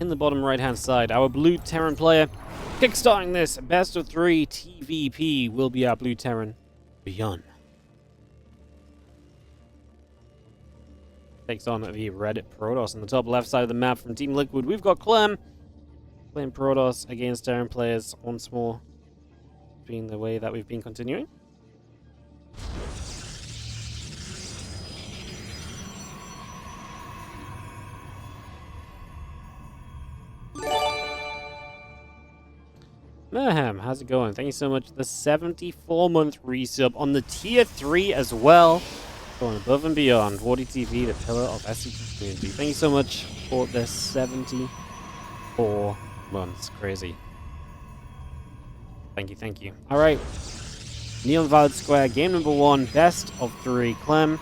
in the bottom right-hand side. Our blue Terran player kickstarting this best of 3 TVP will be our blue Terran, ByuN. Takes on the red Protoss on the top left side of the map from Team Liquid. We've got Clem playing Protoss against Terran players once more, being the way that we've been continuing. Mayhem, how's it going? Thank you so much for the 74-month resub on the tier 3 as well. Going above and beyond. WardiTV, the pillar of SCP community. Thank you so much for the 74 months. Crazy. Thank you, thank you. Alright. Neon Violet Square, game number 1, best of 3. Clem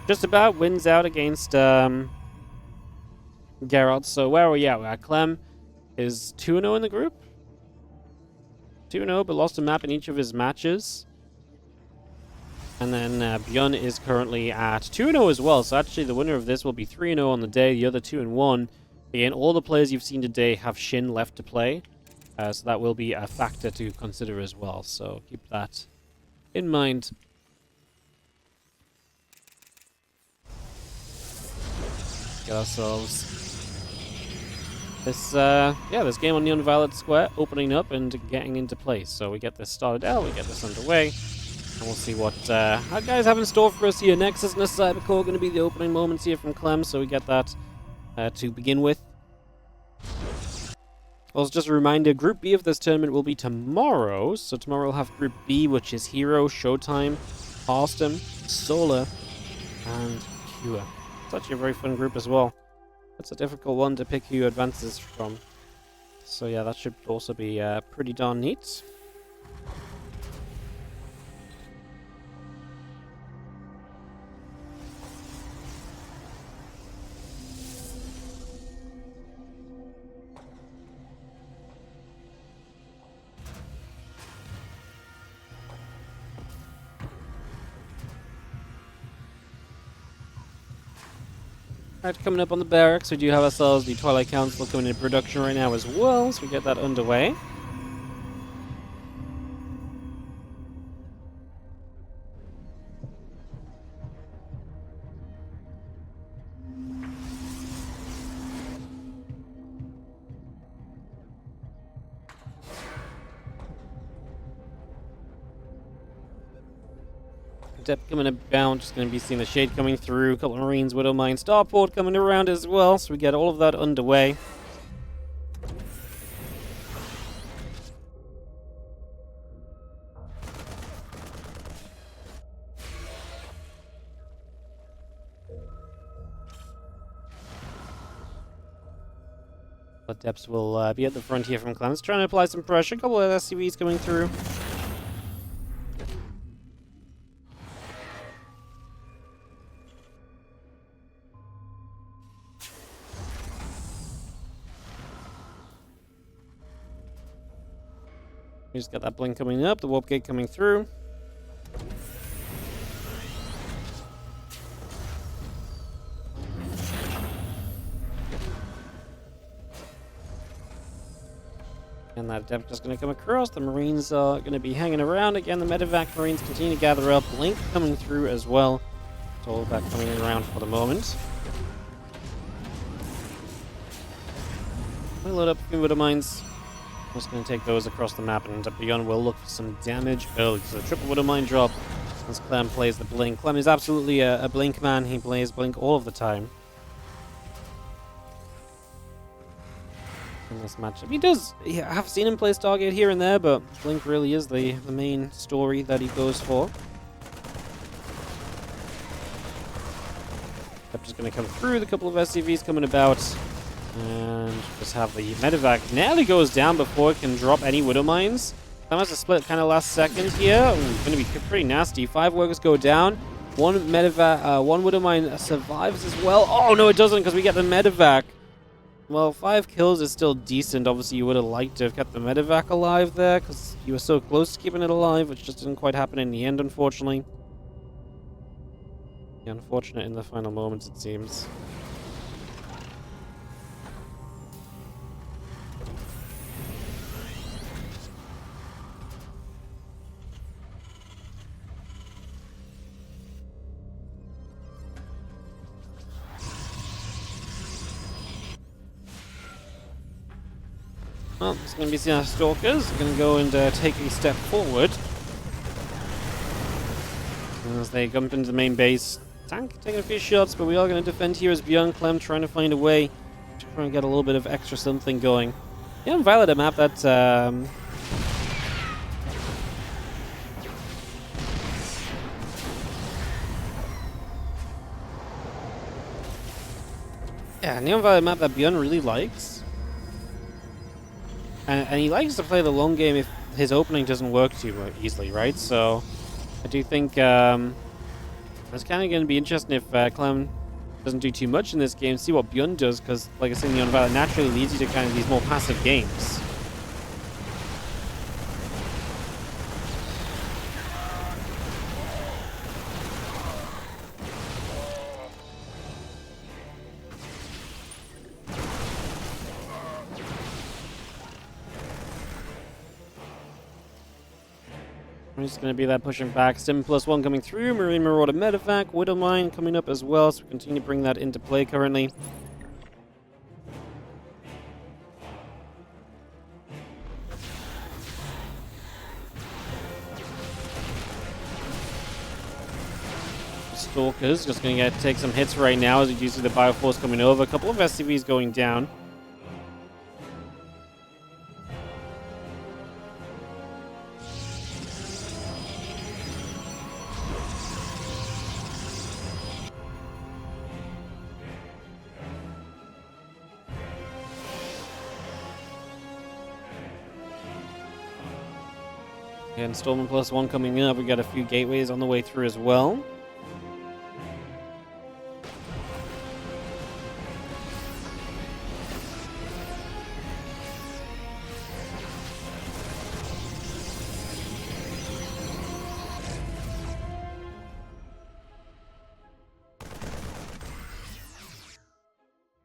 just about wins out against Geralt. So where are we at? Clem is 2-0 in the group. 2-0, but lost a map in each of his matches. And then ByuN is currently at 2-0 as well. So actually the winner of this will be 3-0 on the day. The other 2-1. Again, all the players you've seen today have Shin left to play. So that will be a factor to consider as well. So keep that in mind. Get ourselves this game on Neon Violet Square opening up and getting into place. So we get this started out, we get this underway, and we'll see what our guys have in store for us here. Nexus and a Cybercore going to be the opening moments here from Clem, so we get that to begin with. Also, just a reminder, Group B of this tournament will be tomorrow. So tomorrow we'll have Group B, which is Hero, Showtime, Arston, Solar, and Cure. It's actually a very fun group as well. It's a difficult one to pick who advances from. So yeah, that should also be pretty darn neat. Alright, coming up on the barracks, we do have ourselves the Twilight Council coming into production right now as well, so we get that underway. Depth coming about, just going to be seeing the Shade coming through, a couple of Marines, Widowmine, Starport coming around as well, so we get all of that underway. But Depths will be at the front here from Clem's, trying to apply some pressure, a couple of SCVs coming through. We just got that blink coming up, the warp gate coming through. And that depth just going to come across. The Marines are going to be hanging around. Again, the medevac Marines continue to gather up. Blink coming through as well. So all of that coming around for the moment. We'll load up a few Widowmines. Just going to take those across the map, and ByuN will look for some damage early. So triple Widowmine drop as Clem plays the blink. Clem is absolutely a blink man. He plays blink all of the time. In this matchup, I have seen him play Stargate here and there, but blink really is the main story that he goes for. They're just going to come through, the couple of SCVs coming about. And just have the medevac nearly goes down before it can drop any Widowmines. That has a split kind of last second here. Going to be pretty nasty. 5 workers go down. One Widowmine survives as well. Oh no, it doesn't, because we get the medevac. Well, 5 kills is still decent. Obviously, you would have liked to have kept the medevac alive there, because you were so close to keeping it alive, which just didn't quite happen in the end, unfortunately. Unfortunate in the final moments, it seems. Well, it's going to be Stalkers. Going to go and take a step forward. As they jump into the main base. Tank taking a few shots, but we are going to defend here as ByuN. Clem trying to find a way to try and get a little bit of extra something going. Yeah, Violet, a map that... yeah, Neon Violet map that ByuN really likes. And he likes to play the long game if his opening doesn't work too easily, right? So I do think it's kind of going to be interesting if Clem doesn't do too much in this game, see what ByuN does, because, like I said, Neon Violet naturally leads you to kind of these more passive games. It's going to be that pushing back. Sim +1 coming through. Marine Marauder Medevac. Widow Mine coming up as well. So we continue to bring that into play currently. Stalkers just going to take some hits right now as you do see the Bioforce coming over. A couple of SCVs going down. And Storm +1 coming up. We got a few gateways on the way through as well.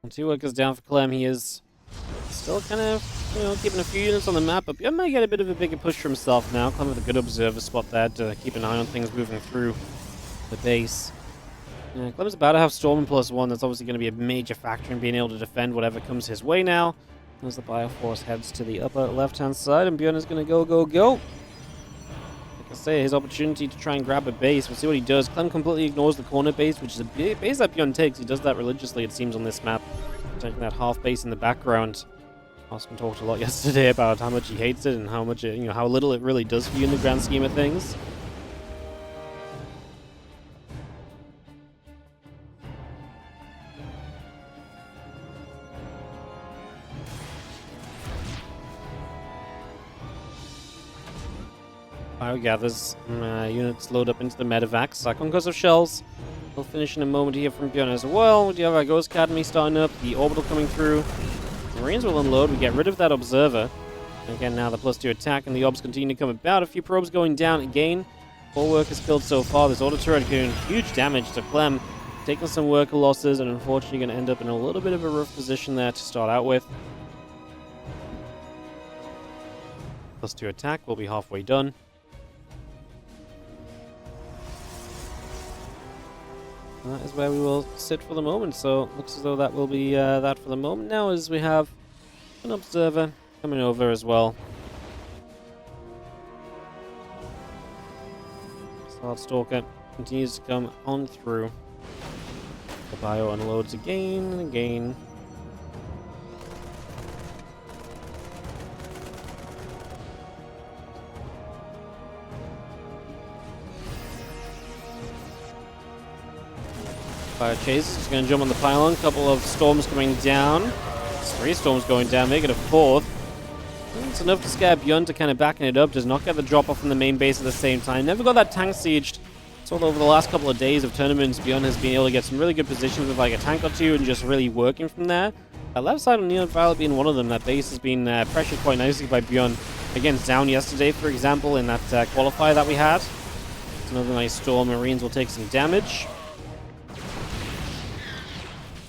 And 2 workers down for Clem. He is still kind of, keeping a few units on the map, but ByuN might get a bit of a bigger push for himself now. Clem with a good observer spot there to keep an eye on things moving through the base. Yeah, Clem's about to have Storm +1. That's obviously going to be a major factor in being able to defend whatever comes his way now. As the Bioforce heads to the upper left-hand side, and ByuN is going to go. Like I say, his opportunity to try and grab a base. We'll see what he does. Clem completely ignores the corner base, which is a base that ByuN takes. He does that religiously, it seems, on this map. Taking that half base in the background. Austin talked a lot yesterday about how much he hates it and how much it, how little it really does for you in the grand scheme of things. Bio gathers units load up into the medevacs. Conquest of Shells. We'll finish in a moment here from ByuN as well. We do have our Ghost Academy starting up, the Orbital coming through. The Marines will unload. We get rid of that Observer. And again, now the +2 attack, and the Obs continue to come about. A few probes going down again. 4 workers killed so far. This auto turret doing huge damage to Clem. Taking some worker losses, and unfortunately going to end up in a little bit of a rough position there to start out with. +2 attack will be halfway done. That is where we will sit for the moment, so it looks as though that will be that for the moment now, as we have an Observer coming over as well. Slot Stalker continues to come on through. The Bio unloads again and again. Fire Chase is going to jump on the pylon. Couple of storms coming down. It's 3 storms going down, make it a 4th. It's enough to scare ByuN to kind of backing it up. Does not get the drop off from the main base at the same time. Never got that tank sieged. So over the last couple of days of tournaments, ByuN has been able to get some really good positions with like a tank or two and just really working from there. That left side of Neon Violet being one of them. That base has been pressured quite nicely by ByuN. Against Down yesterday, for example, in that qualifier that we had. It's another nice storm. Marines will take some damage.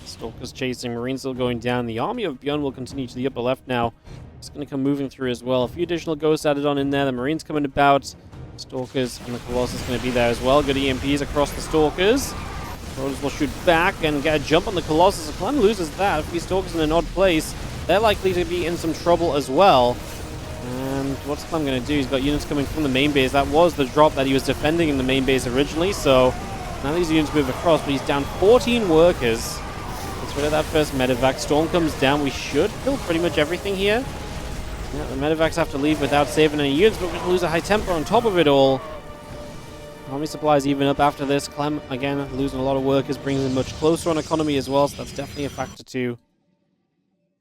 Stalkers chasing, Marines still going down. The army of ByuN will continue to the upper left now. It's going to come moving through as well. A few additional ghosts added on in there. The Marines coming about. Stalkers and the Colossus going to be there as well. Good EMPs across the Stalkers. Marauders will shoot back and get a jump on the Colossus. Clem loses that. A few Stalkers in an odd place. they're likely to be in some trouble as well. And what's Clem going to do? He's got units coming from the main base. That was the drop that he was defending in the main base originally, so now these units move across, but he's down 14 workers. Gets rid of that first medevac. Storm comes down. We should kill pretty much everything here. Yeah, the medevacs have to leave without saving any units, but we lose a high tempo on top of it all. Army supplies even up after this. Clem, again, losing a lot of workers, brings him much closer on economy as well, so that's definitely a factor too.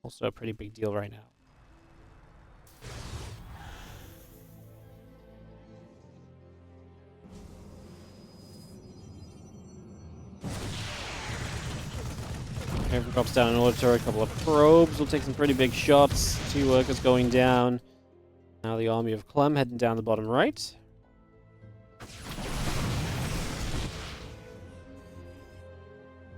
Also a pretty big deal right now. Raven drops down an auto turret, a couple of probes. We'll take some pretty big shots. 2 workers going down. Now the army of Clem heading down the bottom right.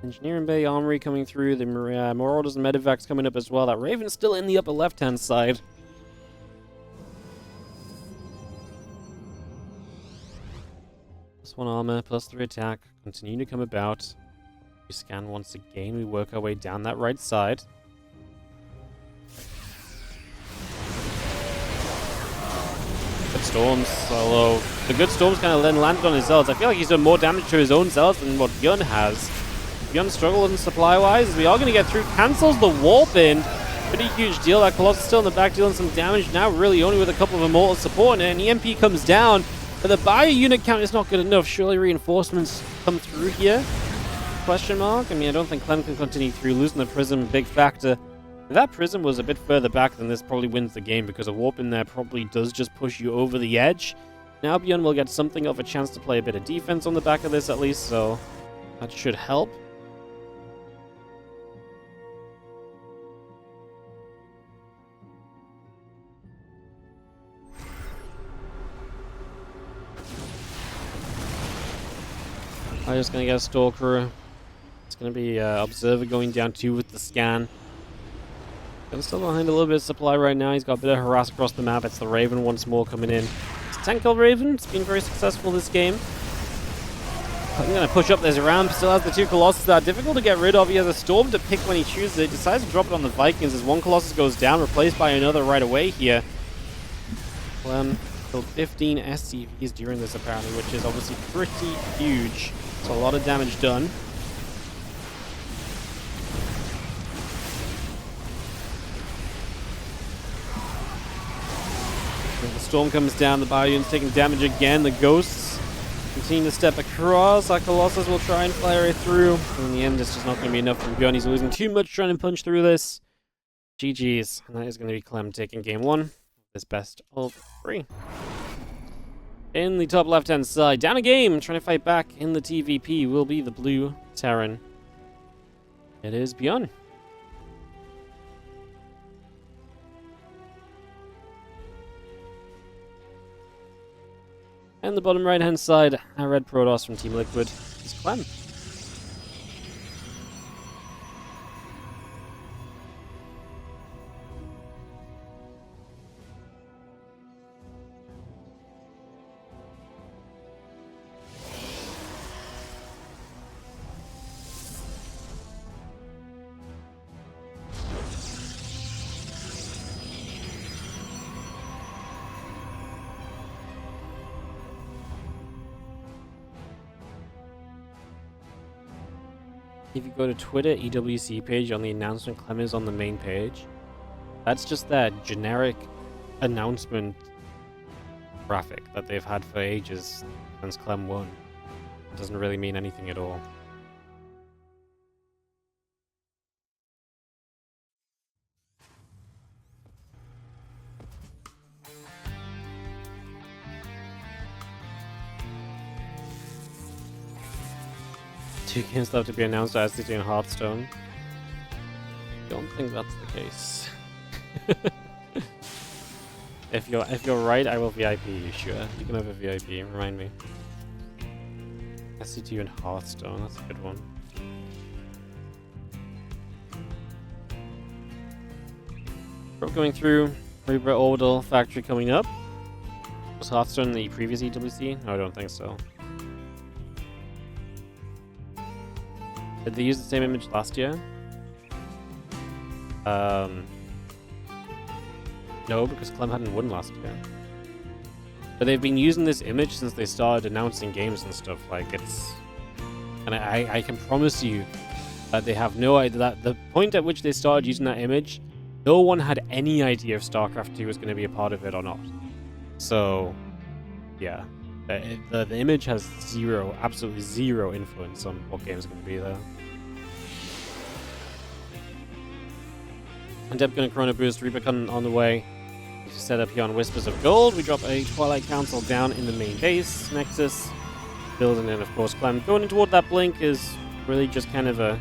Engineering Bay Armory coming through. The Marauders and Medevacs coming up as well. That Raven's still in the upper left-hand side. +1 armor, +3 attack. Continue to come about. We scan once again. We work our way down that right side. Good storms, although the good storms kind of then landed on his zealots. I feel like he's done more damage to his own zealots than what ByuN has. ByuN struggling supply-wise. We are going to get through. Cancels the warp in. Pretty huge deal. That Colossus still in the back dealing some damage now, really only with a couple of immortal support. And an EMP comes down, but the ByuN unit count is not good enough. Surely reinforcements come through here? Question mark? I mean, I don't think Clem can continue through. Losing the prism, big factor. If that prism was a bit further back, then this probably wins the game, because a warp in there probably does just push you over the edge. Now ByuN will get something of a chance to play a bit of defense on the back of this at least, so that should help. I'm just going to get a Stalker. It's going to be Observer going down 2 with the scan. But still behind a little bit of supply right now. He's got a bit of harass across the map. It's the Raven once more coming in. It's a tank kill Raven. It's been very successful this game. I'm going to push up this ramp. Still has the 2 Colossus that are difficult to get rid of. He has a Storm to pick when he chooses it. Decides to drop it on the Vikings as 1 Colossus goes down, replaced by another right away here. Clem killed 15 SCVs during this apparently, which is obviously pretty huge. So a lot of damage done. The storm comes down, the ByuN's taking damage again. The ghosts continue to step across. Our Colossus will try and fire it through. In the end, it's just not going to be enough from ByuN. He's losing too much trying to punch through this. GG's. And that is going to be Clem taking game 1. This best of 3. In the top left-hand side, down a game, trying to fight back in the TVP will be the blue Terran. It is ByuN. And the bottom right-hand side, our red Protoss from Team Liquid is Clem. If you go to Twitter, EWC page on the announcement, Clem is on the main page. That's just that generic announcement graphic that they've had for ages since Clem won. It doesn't really mean anything at all. Two games left to be announced as City and Hearthstone. Don't think that's the case. If you're right, I will VIP you, sure. You can have a VIP, remind me. SC2 and Hearthstone, that's a good one. We're going through Rebra Orbital Factory coming up. Was Hearthstone the previous EWC? No, I don't think so. Did they use the same image last year? No, because Clem hadn't won last year. But they've been using this image since they started announcing games and stuff. Like, it's... And I can promise you that they have no idea. That the point at which they started using that image, no one had any idea if StarCraft 2 was going to be a part of it or not. So, yeah. The image has zero, absolutely zero influence on what games are going to be there. Adept going to Chrono Boost, Reaper on the way. Set up here on Whispers of Gold. We drop a Twilight Council down in the main base. Nexus. Building in, of course, Clem. Going in toward that Blink is really just kind of a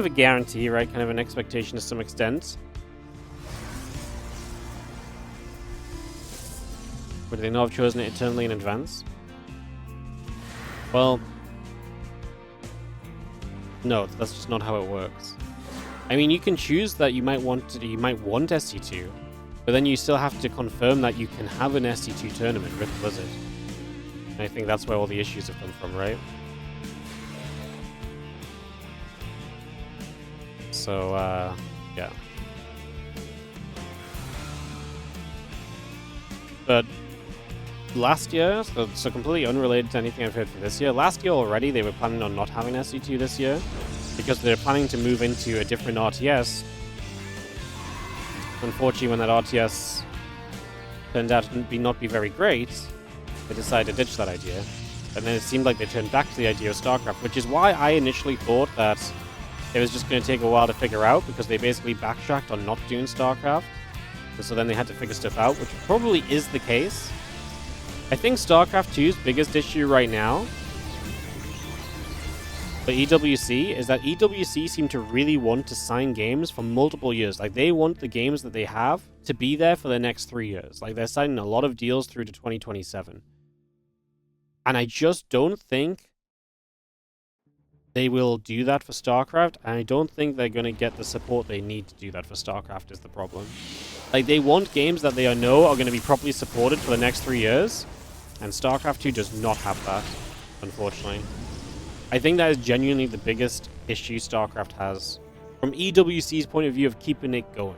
guarantee, right? Kind of an expectation to some extent. Would they not have chosen it eternally in advance? Well, no, that's just not how it works. I mean, you can choose that you might want SC2, but then you still have to confirm that you can have an SC2 tournament with Blizzard. And I think that's where all the issues have come from, right? So, yeah. But last year, so completely unrelated to anything I've heard for this year, last year already they were planning on not having SC2 this year because they're planning to move into a different RTS. Unfortunately, when that RTS turned out to not be very great, they decided to ditch that idea. And then it seemed like they turned back to the idea of StarCraft, which is why I initially thought that it was just going to take a while to figure out, because they basically backtracked on not doing StarCraft. And so then they had to figure stuff out, which probably is the case. I think StarCraft 2's biggest issue right now for EWC is that EWC seem to really want to sign games for multiple years. Like, they want the games that they have to be there for the next 3 years. Like, they're signing a lot of deals through to 2027. And I just don't think they will do that for StarCraft, and I don't think they're going to get the support they need to do that for StarCraft is the problem. Like, they want games that they know are going to be properly supported for the next 3 years, and StarCraft 2 does not have that, unfortunately. I think that is genuinely the biggest issue StarCraft has, from EWC's point of view of keeping it going,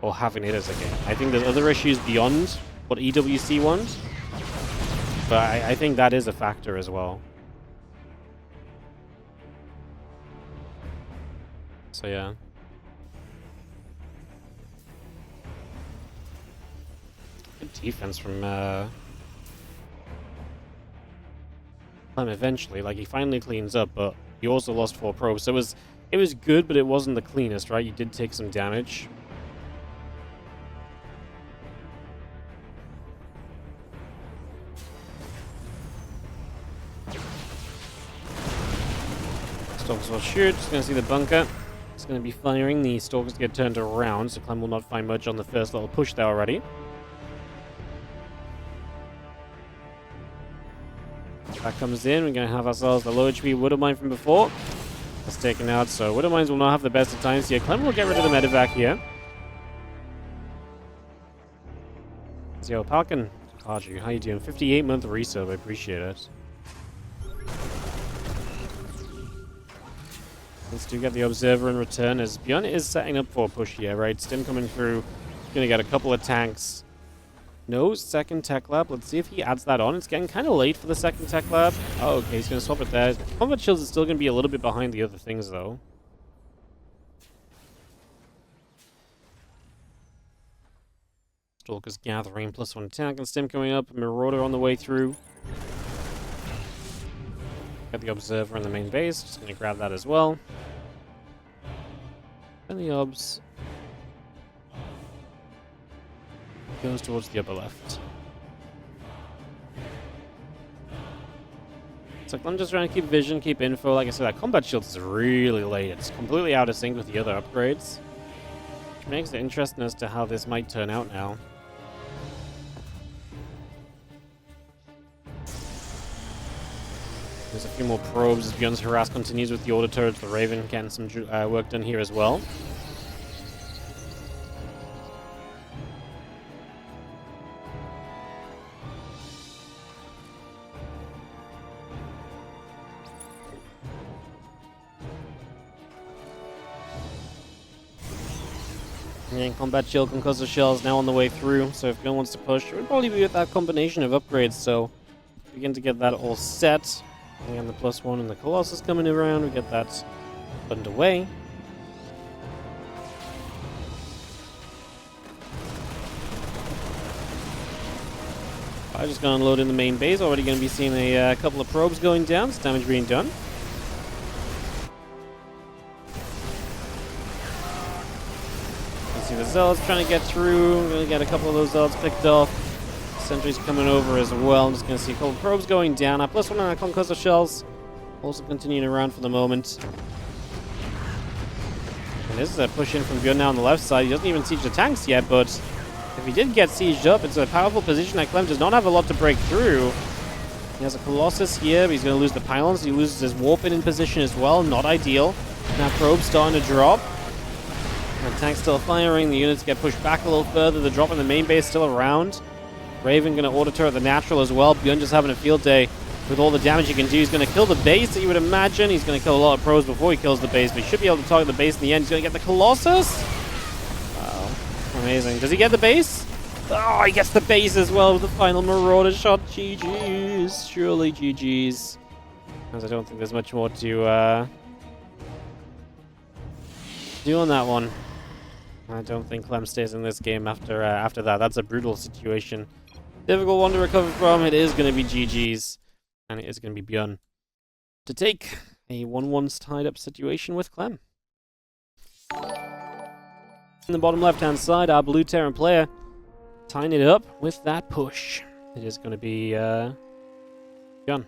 or having it as a game. I think there's other issues beyond what EWC wants, but I think that is a factor as well. So yeah. Good defense from Clem eventually. Like, he finally cleans up, but he also lost 4 probes. So it was good, but it wasn't the cleanest, right? You did take some damage. Stalkers will shoot. Just going to see the bunker. It's going to be firing. The Stalkers get turned around, so Clem will not find much on the first little push there already. That comes in. We're going to have ourselves the low HP Widowmine from before. That's taken out, so Widowmines will not have the best of times here. Clem will get rid of the medevac here. Yo, Falcon, how you doing? 58-month resub, I appreciate it. Let's do get the Observer in return, as ByuN is setting up for a push here, right? Stim coming through. Gonna get a couple of tanks. No second tech lab. Let's see if he adds that on. It's getting kind of late for the second tech lab. Oh, okay, he's gonna swap it there. Combat shields is still gonna be a little bit behind the other things, though. Stalker's gathering, +1 attack, and Stim coming up. Marauder on the way through. Got the Observer in the main base. Just going to grab that as well. And the Obs goes towards the upper left. So I'm just trying to keep vision, keep info. Like I said, that combat shield is really late. It's completely out of sync with the other upgrades, which makes it interesting as to how this might turn out now. There's a few more probes as ByuN's harass continues with the order turrets. The Raven getting some work done here as well. And combat shield concussor shells now on the way through, so if no one wants to push, it would probably be with that combination of upgrades, so begin to get that all set. Again, the +1 and the Colossus coming around, we get that underway. I just gonna unload in the main base, already gonna be seeing a couple of probes going down, some damage being done. See the Zealots trying to get through. We're gonna get a couple of those Zealots picked off. Sentries coming over as well. I'm just gonna see a couple of probes going down. +1 on our concussor shells. Also continuing around for the moment. And this is a push in from ByuN now on the left side. He doesn't even siege the tanks yet, but if he did get sieged up, it's a powerful position that Clem does not have a lot to break through. He has a Colossus here, but he's gonna lose the pylons. He loses his warp in position as well. Not ideal. Now probe's starting to drop. The tank's still firing, the units get pushed back a little further, the drop in the main base still around. Raven gonna auto turret the natural as well. ByuN just having a field day with all the damage he can do. He's gonna kill the base, that you would imagine. He's gonna kill a lot of pros before he kills the base, but he should be able to target the base in the end. He's gonna get the Colossus. Wow, amazing. Does he get the base? Oh, he gets the base as well with the final Marauder shot. GG's, surely GG's. As I don't think there's much more to do on that one. I don't think Clem stays in this game after that. That's a brutal situation. Difficult one to recover from. It is going to be GG's. And it is going to be ByuN to take a 1-1 tied up situation with Clem. In the bottom left-hand side, our blue Terran player tying it up with that push. It is going to be ByuN.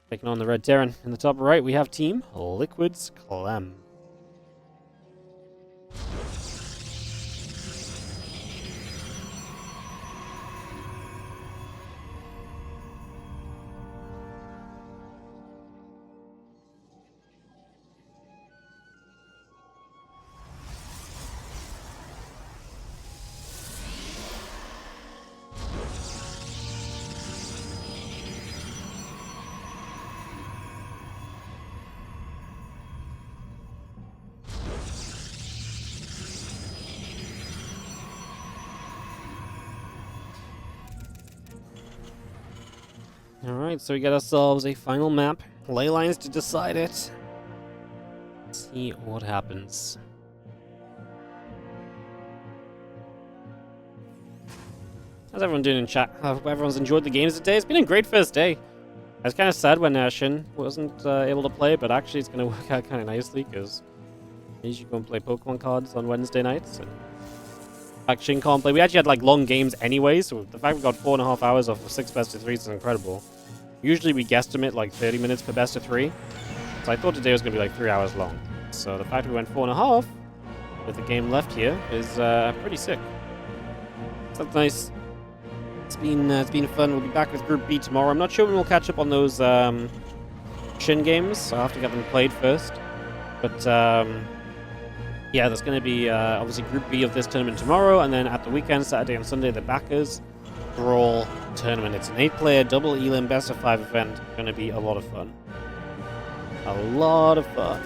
Taking on the red Terran. In the top right, we have Team Liquid's Clem. Alright, so we got ourselves a final map. Ley Lines to decide it. Let's see what happens. How's everyone doing in chat? I hope everyone's enjoyed the games today. It's been a great first day. I was kind of sad when Shin wasn't able to play, but actually it's going to work out kind of nicely because I usually go and play Pokemon cards on Wednesday nights. And Shin can't play. We actually had like long games anyway, so the fact we got 4.5 hours off of 6 best of 3s is incredible. Usually we guesstimate like 30 minutes per best of 3, so I thought today was going to be like 3 hours long. So the fact we went 4.5 with the game left here is pretty sick. So that's nice. It's been fun. We'll be back with Group B tomorrow. I'm not sure when we'll catch up on those Shin games, so I'll have to get them played first. But yeah, there's going to be obviously Group B of this tournament tomorrow, and then at the weekend, Saturday and Sunday, the Backers Brawl tournament. It's an 8-player double elim best of 5 event. Going to be a lot of fun. A lot of fun.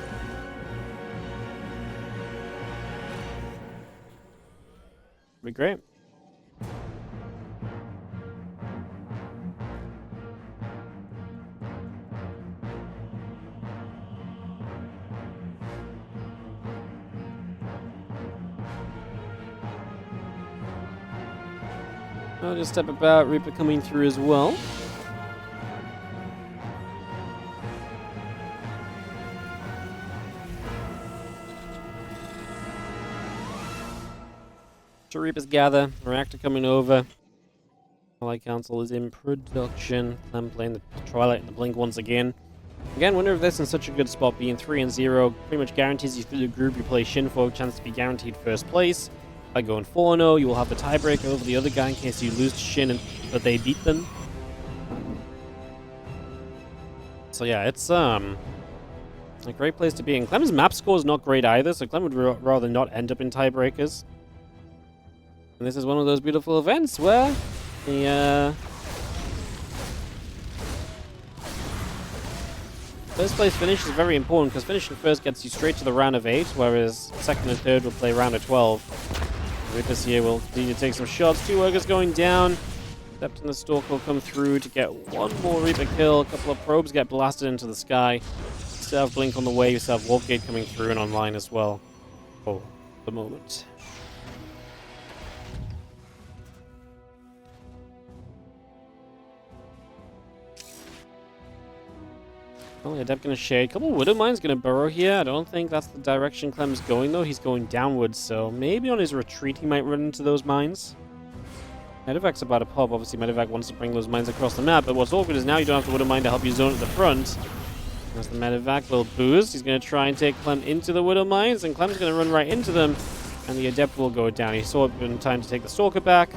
Be great. I'll just step about, Reaper coming through as well. Reapers gather, Reactor coming over. Twilight Council is in production. Clem playing the Twilight and the Blink once again. Again, winner of this in such a good spot, being 3-0, pretty much guarantees you through the group. You play Shin for a chance to be guaranteed first place. By going 4-0, you will have the tiebreaker over the other guy in case you lose to Shin but they beat them. So yeah, it's a great place to be in. Clem's map score is not great either, so Clem would rather not end up in tiebreakers. And this is one of those beautiful events where the First place finish is very important because finishing first gets you straight to the round of 8, whereas second and third will play round of 12. Reapers here will need to take some shots. 2 workers going down. Adept and the Stalk will come through to get one more Reaper kill. A couple of probes get blasted into the sky. Still have Blink on the way. You still have Wolfgate coming through and online as well for the moment. Well, Adept going to shade. A couple of Widow Mines going to burrow here. I don't think that's the direction Clem's going, though. He's going downwards, so maybe on his retreat he might run into those mines. Medevac's about to pop. Obviously, Medevac wants to bring those mines across the map, but what's awkward is now you don't have the Widow Mine to help you zone at the front. As the Medevac will boost, he's going to try and take Clem into the Widow Mines, and Clem's going to run right into them, and the Adept will go down. He saw it in time to take the Stalker back.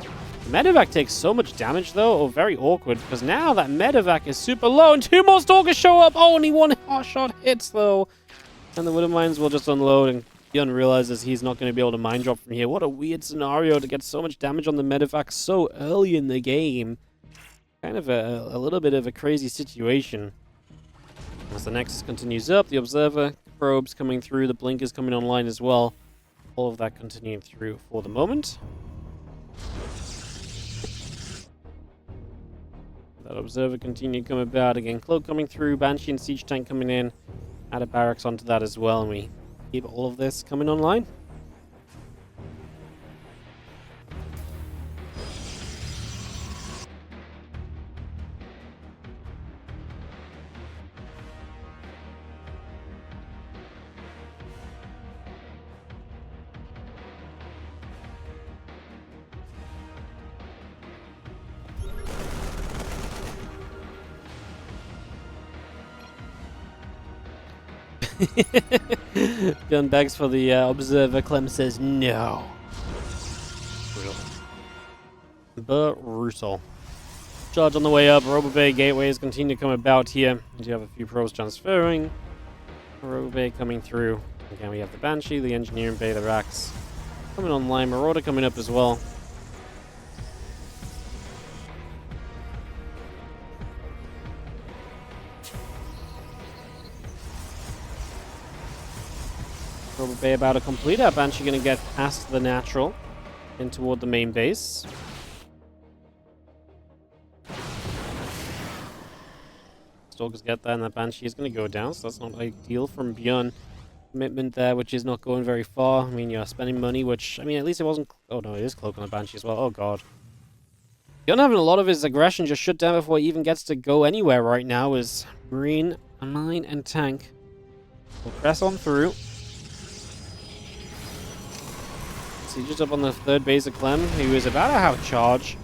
Medevac takes so much damage, though. Oh, very awkward, because now that Medevac is super low, and 2 more Stalkers show up. Oh, only 1 shot hits, though. And the Widow Mines will just unload, and ByuN realizes he's not going to be able to mine drop from here. What a weird scenario to get so much damage on the Medevac so early in the game. Kind of a little bit of a crazy situation. As the Nexus continues up, the Observer probes coming through, the Blink is coming online as well. All of that continuing through for the moment. That Observer continue to come about. Again, Cloak coming through, Banshee and Siege Tank coming in. Add a barracks onto that as well, and we keep all of this coming online. ByuN begs for the Observer. Clem says no. Brutal. Charge on the way up. Robo Bay gateways continue to come about here. You do have a few probes transferring. Robo Bay coming through. Again, we have the Banshee, the Engineering Bay, the Racks coming online. Marauder coming up as well. Robo Bay about to complete. Our Banshee going to get past the natural and toward the main base. Stalkers get there, and that Banshee is going to go down, so that's not ideal from ByuN. Commitment there, which is not going very far. I mean, you're spending money, which, I mean, at least it wasn't... Oh, no, it is Cloak on the Banshee as well. Oh, God. ByuN having a lot of his aggression just shut down before he even gets to go anywhere right now is Marine, Mine, and Tank. We'll press on through. Just up on the third base of Clem, who is about to have a charge.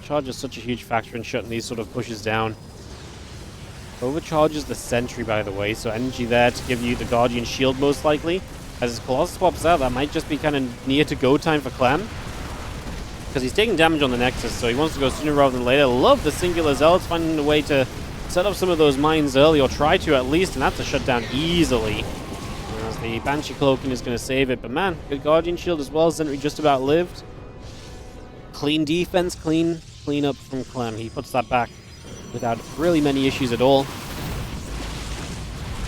Charge is such a huge factor in shutting these sort of pushes down. Overcharges the sentry, by the way, so energy there to give you the Guardian shield most likely. As his Colossus pops out, that might just be kind of near to go time for Clem. Because he's taking damage on the Nexus, so he wants to go sooner rather than later. Love the Singular Zealots finding a way to set up some of those mines early, or try to at least, and that's to shut down easily. As the Banshee Cloaking is going to save it, but man, good Guardian shield as well. Sentry just about lived. Clean defense, clean up from Clem. He puts that back without really many issues at all.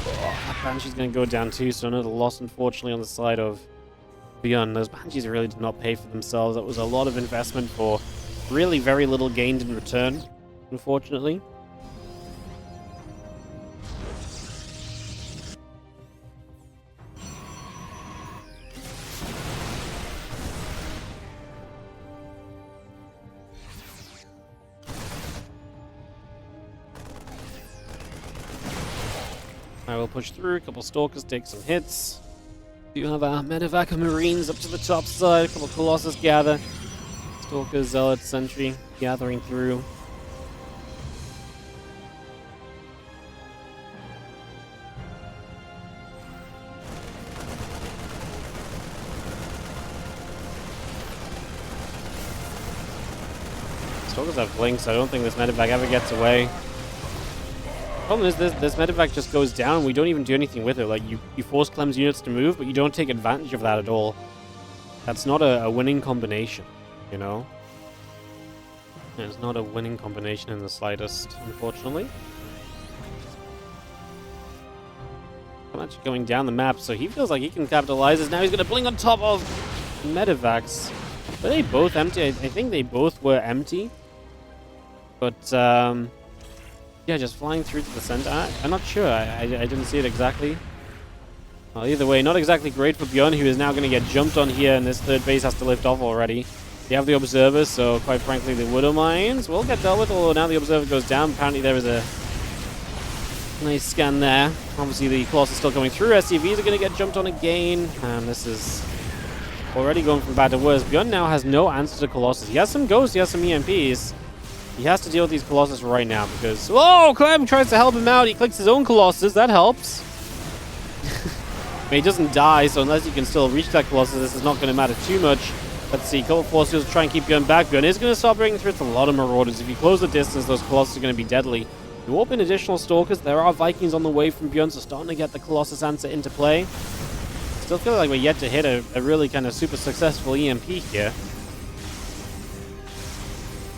That Banshee's going to go down too, so another loss, unfortunately, on the side of ByuN. Those Banshees really did not pay for themselves. That was a lot of investment for really very little gained in return, unfortunately. I will push through, a couple Stalkers take some hits. You have our Medevac and Marines up to the top side, a couple Colossus gather. Stalkers, Zealots, Sentry gathering through. Stalkers have blinks, so I don't think this Medevac ever gets away. Problem is, this Medevac just goes down and we don't even do anything with it. Like, you force Clem's units to move, but you don't take advantage of that at all. That's not a winning combination, you know? It's not a winning combination in the slightest, unfortunately. actually going down the map, so he feels like he can capitalize this. Now he's going to blink on top of Medivacs. Were they both empty? I think they both were empty. But, yeah, just flying through to the center. I'm not sure. I didn't see it exactly. Well, either way, not exactly great for ByuN, who is now going to get jumped on here, and this third base has to lift off already. They have the Observer, so quite frankly, the Widow Mines will get dealt with, although now the Observer goes down. Apparently there is a nice scan there. Obviously, the Colossus still coming through. SCVs are going to get jumped on again, and this is already going from bad to worse. ByuN now has no answer to Colossus. He has some Ghosts, he has some EMPs. He has to deal with these Colossus right now because... Whoa! Clem tries to help him out. He clicks his own Colossus. That helps. But he doesn't die, so unless you can still reach that Colossus, this is not going to matter too much. Let's see. Couple forces to try and keep ByuN back. ByuN is going to start breaking through. It's a lot of Marauders. If you close the distance, those Colossus are going to be deadly. You warp in additional Stalkers. There are Vikings on the way from ByuN, so starting to get the Colossus answer into play. Still feel like we're yet to hit a really kind of super successful EMP here.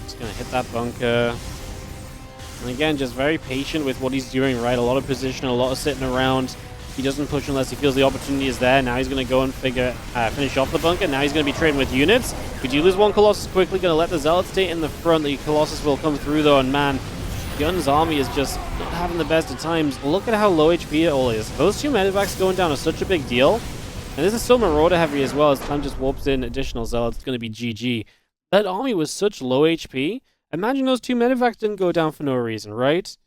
Just going to hit that bunker. And again, just very patient with what he's doing, right? A lot of position, a lot of sitting around. He doesn't push unless he feels the opportunity is there. Now he's going to go and finish off the bunker. Now he's going to be trading with units. We do lose one Colossus quickly. Going to let the Zealots stay in the front. The Colossus will come through, though. And man, ByuN's army is just not having the best of times. Look at how low HP it all is. Those two Medivacs going down are such a big deal. And this is still Marauder heavy as well. As Clem just warps in additional Zealots. It's going to be GG. That army was such low HP. Imagine those two Medivacs didn't go down for no reason, right?